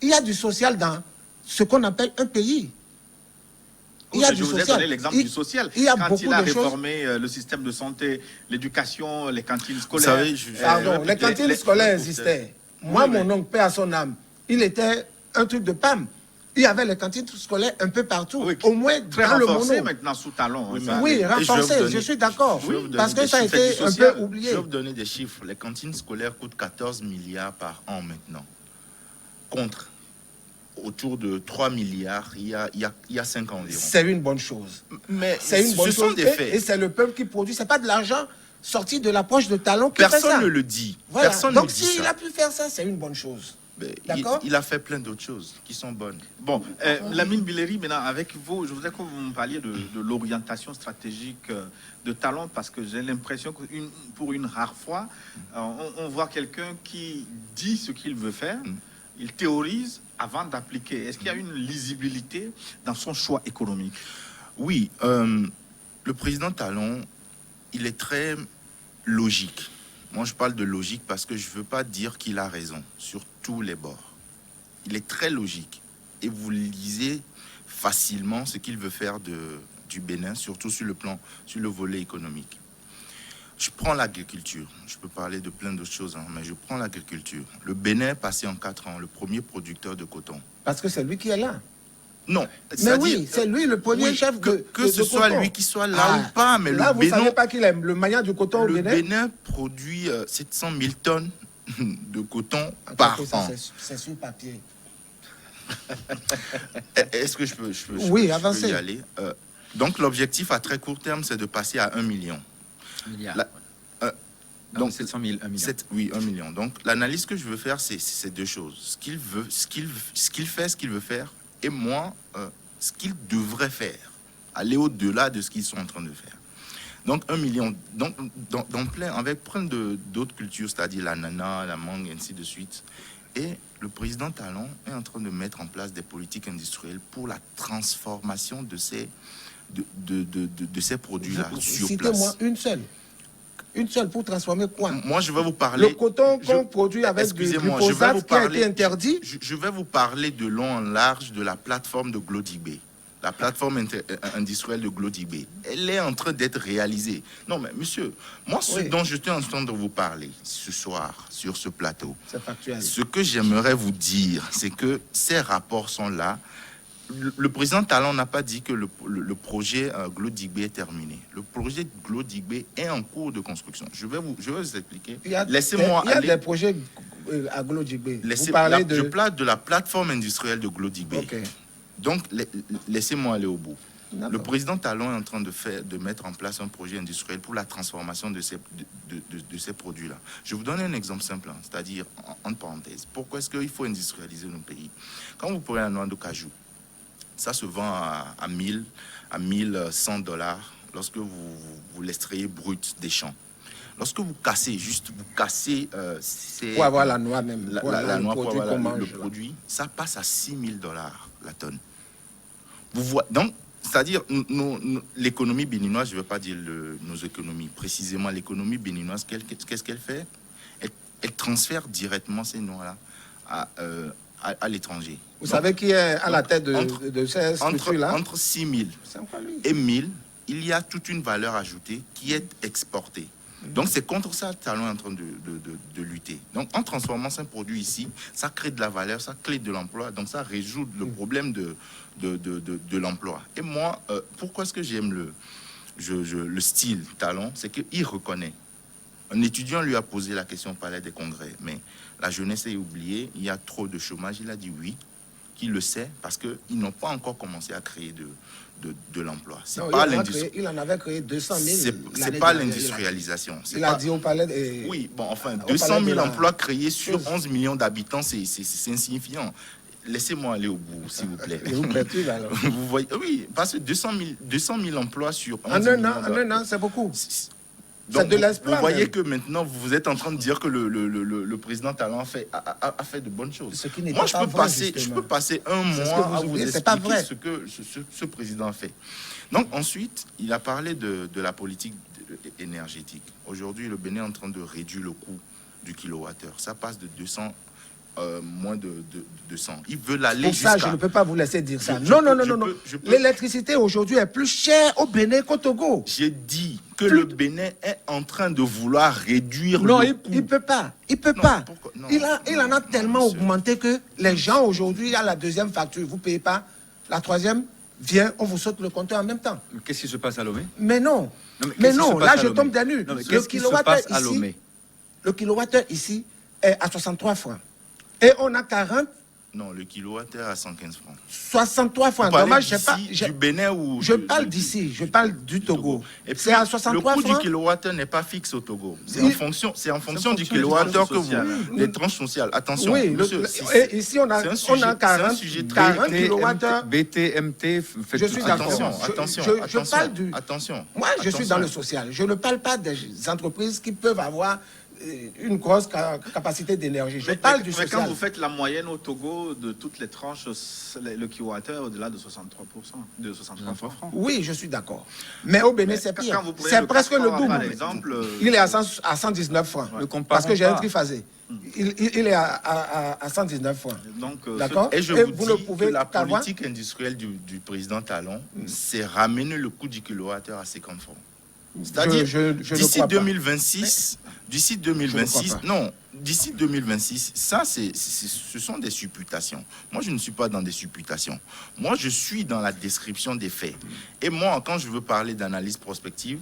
il y a du social dans ce qu'on appelle un pays. Oui, mais je vous ai donné l'exemple du social. Il y a Quand beaucoup il a de choses. réformé le système de santé, l'éducation, les cantines Vous scolaires. savez, Pardon, les cantines scolaires les- existaient. Moi, Oui, mais- mon oncle, paix à son âme, il était un truc de PAM. Il y avait les cantines scolaires un peu partout. Oui, Au moins très dans le renforcé mono. maintenant sous talon. Oui, ça. mais- Oui, Et je vais vous renforcé, donner- je suis d'accord. je vais vous donner Parce que des ça a chiffres été du un social. peu Je oublié. vais vous donner des chiffres. Les cantines scolaires coûtent 14 milliards par an maintenant. Contre autour de 3 milliards il y a 5 ans environ. C'est une bonne chose. Mais C'est une bonne ce sont chose. des Et faits. c'est le peuple qui produit. C'est pas de l'argent sorti de la poche de Talon qui fait ça. Personne ne le dit. Voilà. Personne Donc ne dit s'il ça. a pu faire ça, c'est une bonne chose. Mais D'accord. il a fait plein d'autres choses qui sont bonnes. Bon, Lamine Billeri, maintenant, avec vous, je voudrais que vous me parliez de l'orientation stratégique de Talon, parce que j'ai l'impression que pour une rare fois, on voit quelqu'un qui dit ce qu'il veut faire, il théorise avant d'appliquer. Est-ce qu'il y a une lisibilité dans son choix économique? Oui, le président Talon, il est très logique. Moi, je parle de logique parce que je ne veux pas dire qu'il a raison sur tous les bords. Il est très logique. Et vous lisez facilement ce qu'il veut faire du Bénin, surtout sur le volet économique. Je prends l'agriculture. Je peux parler de plein d'autres choses, hein, mais je prends l'agriculture. Le Bénin est passé en 4 ans le premier producteur de coton. Parce que c'est lui qui est là. Non, Mais c'est-à-dire, oui, c'est lui le premier oui, chef que de ce soit coton. lui qui soit là Ah, ou pas, mais là, le vous Bénin, savez pas qu'il est le maillot du coton au le Bénin. Bénin produit 700 000 tonnes de coton Attends, par ça, an. c'est sur papier. Est-ce que je peux Oui, je avancez. peux y aller? Donc l'objectif à très court terme, c'est de passer à 1 million. Milliard. La- Donc 700 000, 1 million. Oui, 1 million. Donc l'analyse que je veux faire, c'est deux choses. Ce qu'il fait, ce qu'il veut faire, et moi, ce qu'il devrait faire. Aller au-delà de ce qu'ils sont en train de faire. Donc 1 million, donc, avec plein d'autres cultures, c'est-à-dire l'ananas, la mangue, et ainsi de suite. Et le président Talon est en train de mettre en place des politiques industrielles pour la transformation de ces produits-là sur place. Citez-moi une seule. Une seule pour transformer quoi? Moi, je vais vous parler... Le coton qu'on produit avec du Excusez-moi, je vais glyphosate vous qui a parler... été interdit. Je vais vous parler de long en large de la plateforme de Glodigbe. La plateforme industrielle de Glodigbe. Elle est en train d'être réalisée. Non, mais monsieur, moi, ce Oui. dont je suis en train de vous parler ce soir sur ce plateau, C'est factuel. ce que j'aimerais vous dire, c'est que ces rapports sont là. Le président Talon n'a pas dit que le projet Glodigbe est terminé. Le projet Glodigbe est en cours de construction. Je vais vous expliquer. Laissez-moi Il y a aller. des projets à Glodigbe. Vous Laissez- parlez Je de... parle de la plateforme industrielle de Glodigbe. Ok. Donc, laissez-moi aller au bout. D'accord. Le président Talon est en train de mettre en place un projet industriel pour la transformation de ces produits-là. Je vous donne un exemple simple, hein, c'est-à-dire, en parenthèse, pourquoi est-ce qu'il faut industrialiser nos pays? Quand vous prenez la noix de cajou, ça se vend à 1100 $, lorsque vous l'extrayez brut des champs. Lorsque vous cassez, Pour avoir la noix même. la Pour avoir le noix, pour produit avoir qu'on le mange, là. produit, ça passe à 6 000 $ la tonne. Vous voyez, donc, c'est-à-dire, l'économie béninoise, je ne veux pas dire nos économies, précisément l'économie béninoise, qu'est-ce qu'elle fait? Elle transfère directement ces noix-là à l'étranger. Vous Donc, savez qui est à la tête de entre- ces structures-là? Entre 6 000 C'est encore lui. et 1000, il y a toute une valeur ajoutée qui est exportée. Donc c'est contre ça que Talon est en train de lutter. Donc en transformant ce produit ici, ça crée de la valeur, ça crée de l'emploi, donc ça résout le problème de l'emploi. Et moi, pourquoi est-ce que j'aime le style Talon? C'est qu'il reconnaît. Un étudiant lui a posé la question au palais des congrès, mais la jeunesse est oubliée, il y a trop de chômage. Il a dit oui, qu'il le sait, parce qu'ils n'ont pas encore commencé à créer de l'emploi. C'est Non, pas il en avait créé 200 000. c'est l'année pas dernière. l'industrialisation. C'est Il a pas- dit au palais... Oui, bon, enfin, au 200 palais de 000 la- emplois créés sur chose. 11 millions d'habitants, c'est insignifiant. Laissez-moi aller au bout, s'il vous plaît. Il vous perturbe alors. Vous voyez, oui, parce que 200 000 emplois sur 11 En millions un an, c'est beaucoup. Donc, de vous l'espoir. voyez même. que maintenant, vous êtes en train de dire que le président Talon a fait de bonnes choses. Ce qui n'est Moi, pas je peux, vrai, passer, je justement. peux passer un C'est ce que mois vous à vous oubliez, c'est pas expliquer vrai. ce que ce président a fait. Donc, ensuite, il a parlé de la politique énergétique. Aujourd'hui, le Bénin est en train de réduire le coût du kilowattheure. Ça passe de 200 moins de 200. Ils veulent aller Pour ça, jusqu'à... je ne peux pas vous laisser dire ça. Je Non, peux- non, non, je non, non. peux- je peux- L'électricité aujourd'hui est plus chère au Bénin qu'au Togo. J'ai dit que le Bénin est en train de vouloir réduire Non, le il coût. ne peut pas. Il peut Non, pas. pourquoi? Non, Il en a non, tellement monsieur. augmenté que les gens aujourd'hui, il y a la deuxième facture, vous ne payez pas. La troisième vient, on vous saute le compteur en même temps. Qu'est-ce qui se passe à Lomé? Mais non. Non, mais Mais qu'est-ce qui non, se passe là à je Lomé? tombe des nues. Non, mais Le qu'est-ce qui se kilowattheure passe à ici, Lomé? le kilowattheure ici est à 63 francs. Et on a 40, Non, le kilowattheure à 115 francs. 63 francs. Vous parlez Dommage, je sais pas. d'ici, du Bénin ou... Je parle d'ici, je parle du Togo. Et puis, C'est à 63 le coût francs. du kilowattheure n'est pas fixe au Togo. C'est Oui. en fonction du fonction du kilowattheure que tranche vous... sociale. Des tranches sociales. Attention, Oui, monsieur, et ici on a, c'est un on sujet- a 40, c'est un sujet très- 40 kilowattheures. BTMT, faites Je suis tout d'accord. attention. Attention, Je parle du... Attention. Moi, je suis dans le social. Je ne parle pas des entreprises qui peuvent avoir une grosse capacité d'énergie. Je parle du mais quand social. vous faites la moyenne au Togo de toutes les tranches, le kilowattheure est au-delà de 63%, de 63 francs. Oui, je suis d'accord. Mais au Bénin, c'est Quand pire. vous prenez C'est le presque le 4 francs, double. par exemple, Il est à 119 francs. Ne comparons Parce que j'ai un pas. triphasé. Il est à 119 francs. donc, D'accord. Et je Et vous vous ne dis pouvez que la qu'avoir- politique industrielle du président Talon, c'est ramener le coût du kilowattheure à 50 francs. C'est-à-dire, je ne d'ici crois pas. 2026, d'ici 2026, crois pas. non, d'ici 2026, ça, ce sont des supputations. Moi, je ne suis pas dans des supputations. Moi, je suis dans la description des faits. Et moi, quand je veux parler d'analyse prospective,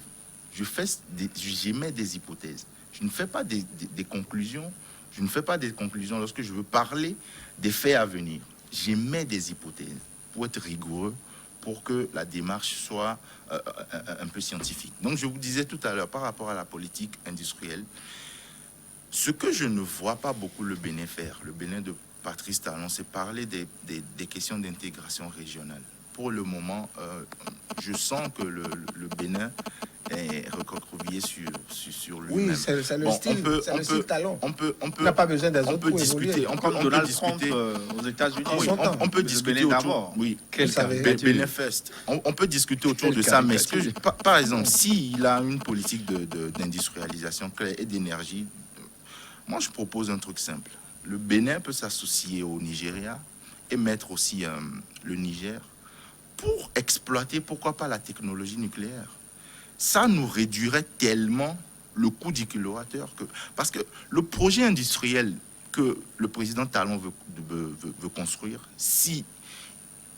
j'émets des hypothèses. Je ne fais pas des conclusions. Je ne fais pas des conclusions lorsque je veux parler des faits à venir. J'émets des hypothèses pour être rigoureux, pour que la démarche soit un peu scientifique. Donc, je vous disais tout à l'heure, par rapport à la politique industrielle, ce que je ne vois pas beaucoup le Bénin faire, le Bénin de Patrice Talon, c'est parler des questions d'intégration régionale. Pour le moment, je sens que le Bénin est recroquevillé sur lui-même. Oui, c'est le style, c'est le style Talon. Il n'a pas besoin des autres pour évoluer. comme Donald Trump aux États-Unis. Oui, on peut Le discuter Bénin autour. d'abord. Oui, Quelle Vous savez. caricature. Bénin Fest. On peut discuter autour Quelle de ça, mais caricature. par exemple, s'il a une politique d'industrialisation claire et d'énergie, moi je propose un truc simple. Le Bénin peut s'associer au Nigeria et mettre aussi le Niger pour exploiter, pourquoi pas, la technologie nucléaire. Ça nous réduirait tellement le coût du kilowattheure parce que le projet industriel que le président Talon veut construire, si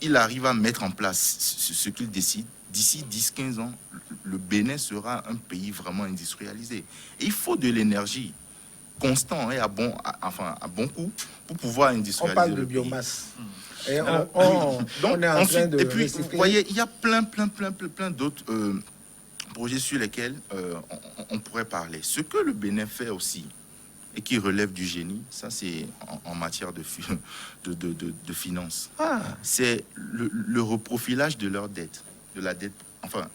il arrive à mettre en place ce qu'il décide, d'ici 10-15 ans, le Bénin sera un pays vraiment industrialisé. Et il faut de l'énergie constante et à bon coût pour pouvoir On industrialiser parle de le pays. biomasse. Et Donc, on est en train ensuite, de et puis, recycler. vous voyez, il y a plein d'autres projets sur lesquels on pourrait parler. Ce que le Bénin fait aussi, et qui relève du génie, ça c'est en matière de finances, c'est le reprofilage de leur dette, de la dette. Enfin,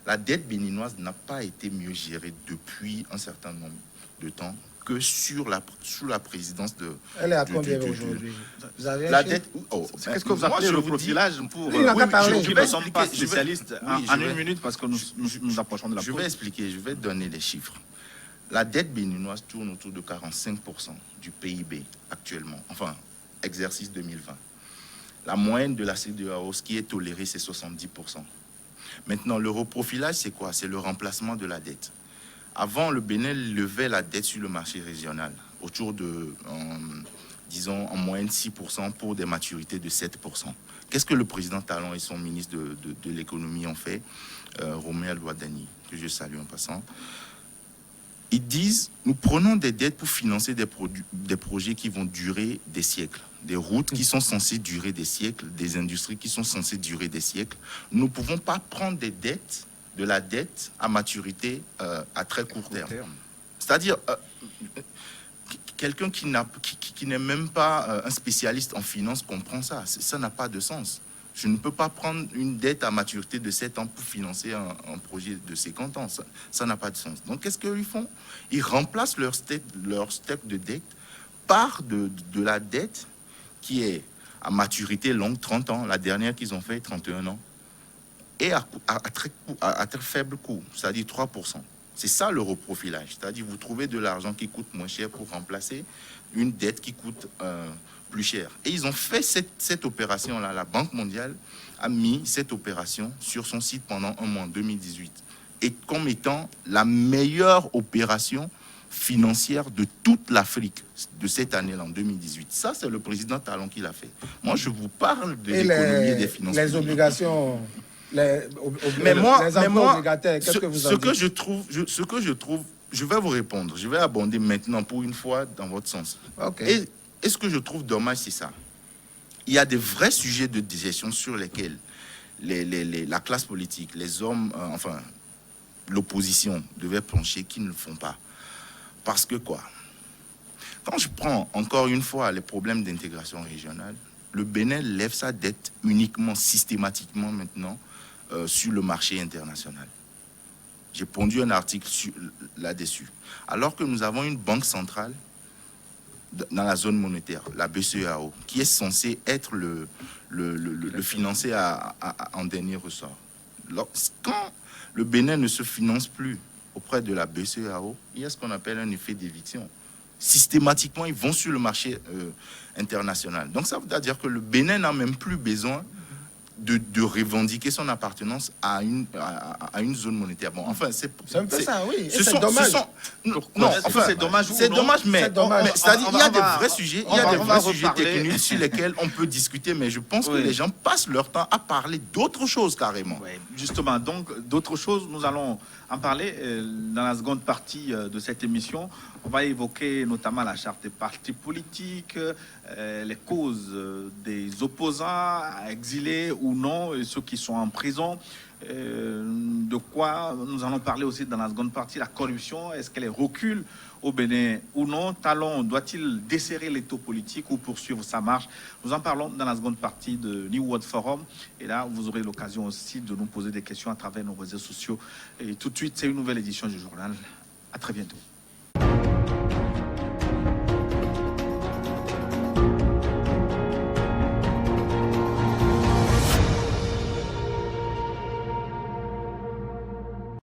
la dette béninoise n'a pas été mieux gérée depuis un certain nombre de temps que sous la présidence de... Elle est à du- combien du- du- aujourd'hui? Vous avez un La chiffre? dette... Qu'est-ce que vous moi, appelez je le vous dis- profilage pour... Oui, il n'a qu'à parler. Nous Je vais ne sommes pas expliquer, spécialistes. oui, En je vais- une minute, parce que nous approchons de la Je pause. vais expliquer, je vais donner les chiffres. La dette béninoise tourne autour de 45% du PIB actuellement, enfin, exercice 2020. La moyenne de la CEDEAO, ce qui est toléré, c'est 70%. Maintenant, le reprofilage, c'est quoi? C'est le remplacement de la dette. Avant, le Bénin levait la dette sur le marché régional, autour de, disons, en moyenne 6% pour des maturités de 7%. Qu'est-ce que le président Talon et son ministre de l'économie ont fait? Roméa Louadani, que je salue en passant. Ils disent, nous prenons des dettes pour financer des projets qui vont durer des siècles. Des routes qui sont censées durer des siècles, des industries qui sont censées durer des siècles. Nous ne pouvons pas prendre de la dette à maturité à très court terme. C'est-à-dire, quelqu'un qui n'est même pas un spécialiste en finance comprend ça. Ça n'a pas de sens. Je ne peux pas prendre une dette à maturité de 7 ans pour financer un projet de 50 ans. Ça n'a pas de sens. Donc, qu'est-ce qu'ils font? Ils remplacent leur stock de dette par de la dette qui est à maturité longue, 30 ans. La dernière qu'ils ont fait, 31 ans. Et à très faible coût, c'est-à-dire 3%. C'est ça le reprofilage. C'est-à-dire vous trouvez de l'argent qui coûte moins cher pour remplacer une dette qui coûte plus cher. Et ils ont fait cette opération-là. La Banque mondiale a mis cette opération sur son site pendant un mois en 2018. Et comme étant la meilleure opération financière de toute l'Afrique de cette année-là, en 2018. Ça, c'est le président Talon qui l'a fait. Moi, je vous parle de l'économie et des finances les publiques. Obligations... Les emprunts obligataires, qu'est-ce que vous en dites? Ce que je trouve, je vais vous répondre. Je vais abonder maintenant pour une fois dans votre sens. Okay. Et ce que je trouve dommage, c'est ça. Il y a des vrais sujets de gestion sur lesquels la classe politique, les hommes, l'opposition devait plancher, qui ne le font pas. Parce que quoi? Quand je prends encore une fois les problèmes d'intégration régionale, le Bénin lève sa dette uniquement, systématiquement maintenant, sur le marché international. J'ai pondu un article là-dessus. Alors que nous avons une banque centrale dans la zone monétaire, la BCEAO, qui est censée être le financer en dernier ressort. Quand le Bénin ne se finance plus auprès de la BCEAO, il y a ce qu'on appelle un effet d'éviction. Systématiquement, ils vont sur le marché international. Donc ça veut dire que le Bénin n'a même plus besoin de revendiquer son appartenance à une zone monétaire. Bon, enfin, c'est un peu ça, oui. C'est dommage. C'est dommage, mais c'est-à-dire il y a des vrais sujets, techniques sur lesquels on peut discuter, mais je pense que les gens passent leur temps à parler d'autres choses carrément. Oui, justement, donc d'autres choses, nous allons en parler dans la seconde partie de cette émission. On va évoquer notamment la charte des partis politiques, les causes des opposants exilés ou non, et ceux qui sont en prison. De quoi nous allons parler aussi dans la seconde partie, la corruption, est-ce qu'elle recule au Bénin ou non? Talon doit-il desserrer l'étau politique ou poursuivre sa marche? Nous en parlons dans la seconde partie de New World Forum, et là vous aurez l'occasion aussi de nous poser des questions à travers nos réseaux sociaux. Et tout de suite, c'est une nouvelle édition du journal. À très bientôt.